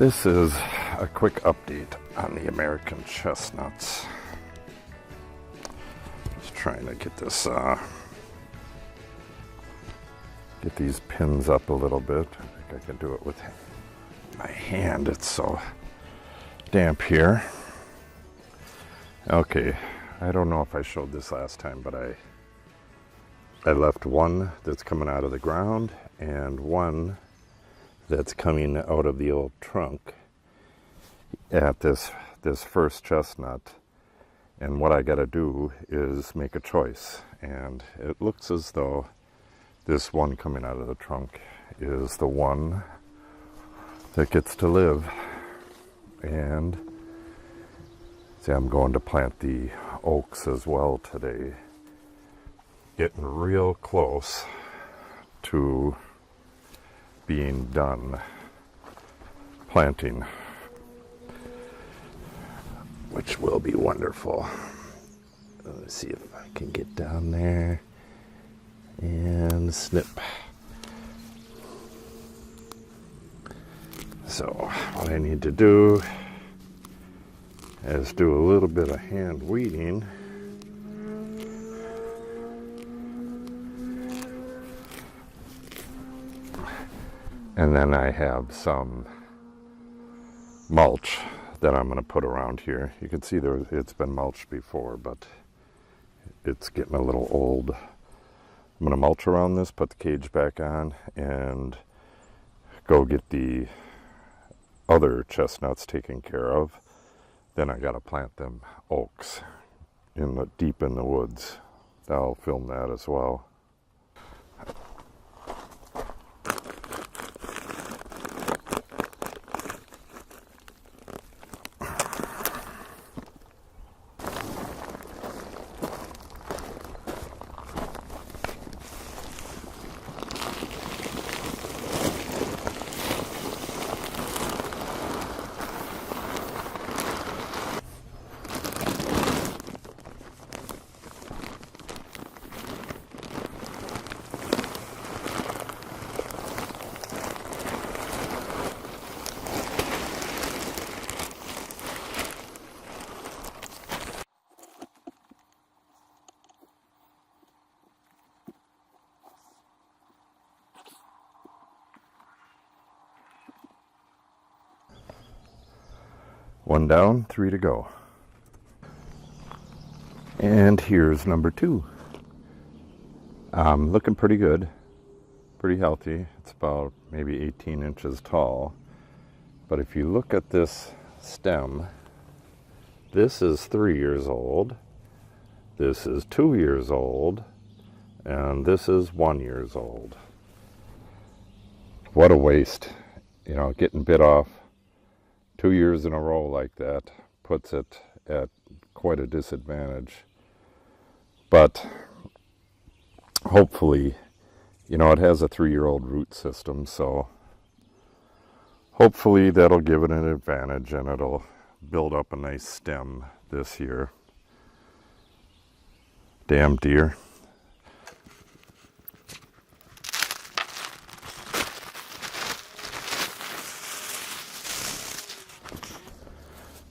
This is a quick update on the American chestnuts. Just trying to get this, get these pins up a little bit. I think I can do it with my hand. It's so damp here. Okay, I don't know if I showed this last time, but I left one that's coming out of the ground and one that's coming out of the old trunk at this first chestnut. And what I got to do is make a choice. And it looks as though this one coming out of the trunk is the one that gets to live. And see, I'm going to plant the oaks as well today. Getting real close to being done planting, which will be wonderful. Let's see if I can get down there and snip. So what I need to do is do a little bit of hand weeding. And then I have some mulch that I'm going to put around here. You can see it's been mulched before, but it's getting a little old. I'm going to mulch around this, put the cage back on, and go get the other chestnuts taken care of. Then I got to plant them oaks deep in the woods. I'll film that as well. One down, 3 to go. And here's number 2. Looking pretty good, pretty healthy. It's about maybe 18 inches tall. But if you look at this stem, this is 3 years old, this is 2 years old, and this is 1 year old. What a waste, you know, getting bit off 2 years in a row like that puts it at quite a disadvantage. But hopefully, you know, it has a 3-year-old root system, so hopefully that'll give it an advantage and it'll build up a nice stem this year. Damn deer.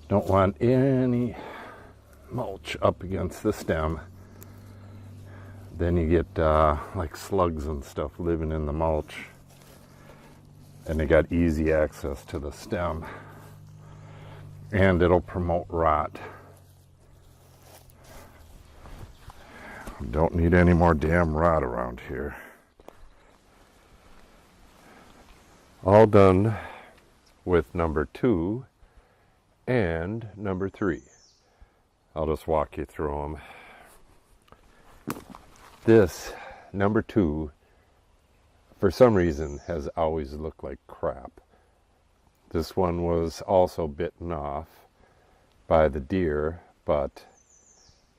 Don't want any mulch up against the stem. Then you get like slugs and stuff living in the mulch, and they got easy access to the stem, and it'll promote rot. Don't need any more damn rot around here. All done with number 2 and number 3. I'll just walk you through them. This number 2, for some reason, has always looked like crap. This one was also bitten off by the deer, but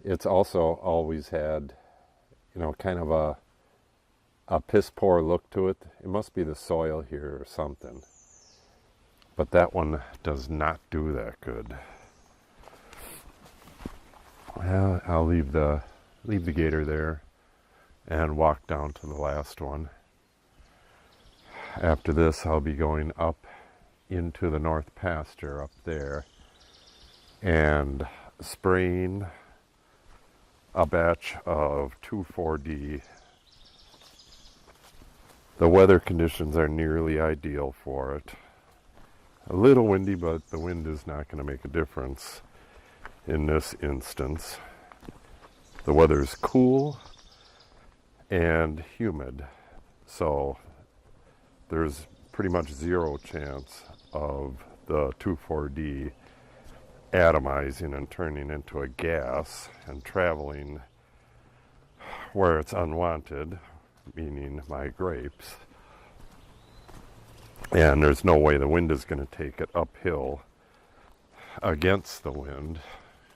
it's also always had, you know, kind of a piss poor look to it. It must be the soil here or something. But that one does not do that good. Well, I'll leave the gator there and walk down to the last one. After this, I'll be going up into the north pasture up there and spraying a batch of 2,4-D. The weather conditions are nearly ideal for it. A little windy, but the wind is not going to make a difference in this instance. The weather's cool and humid, so there's pretty much zero chance of the 2,4-D atomizing and turning into a gas and traveling where it's unwanted, meaning my grapes. And there's no way the wind is going to take it uphill against the wind.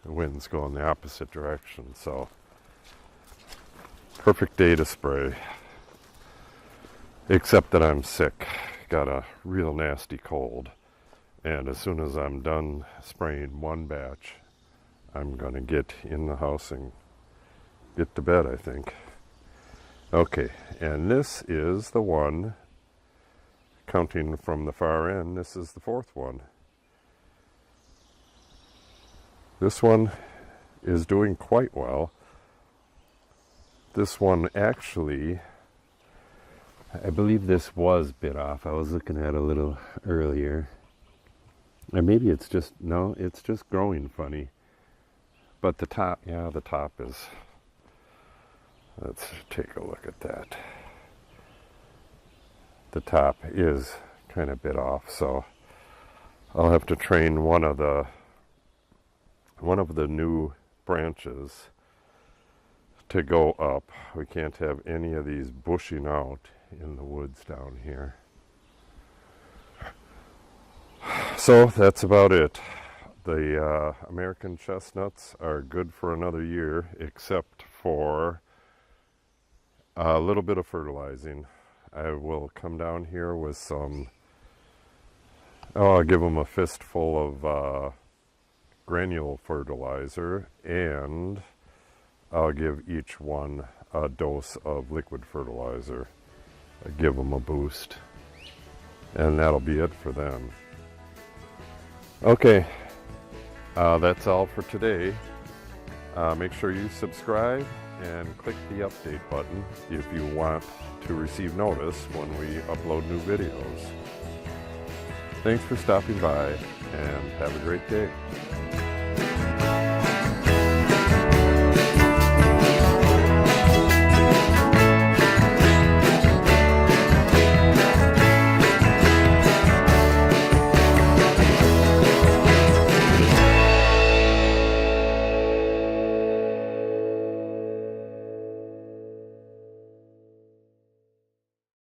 The wind's going the opposite direction, so perfect day to spray. Except that I'm sick, got a real nasty cold, and as soon as I'm done spraying one batch, I'm going to get in the house and get to bed, I think. Okay, and this is the one, counting from the far end, this is the fourth one. This one is doing quite well. This one actually, I believe this was bit off. I was looking at it a little earlier. Or maybe it's just, no, it's just growing funny. But the top, yeah, the top is, let's take a look at that. The top is kind of bit off, so I'll have to train one of the new branches to go up. We can't have any of these bushing out in the woods down here. So that's about it. The American chestnuts are good for another year, except for a little bit of fertilizing. I will come down here with some, I'll give them a fistful of granule fertilizer, and I'll give each one a dose of liquid fertilizer. I give them a boost, and that'll be it for them. Okay, that's all for today. Make sure you subscribe and click the update button if you want to receive notice when we upload new videos. Thanks for stopping by, and have a great day.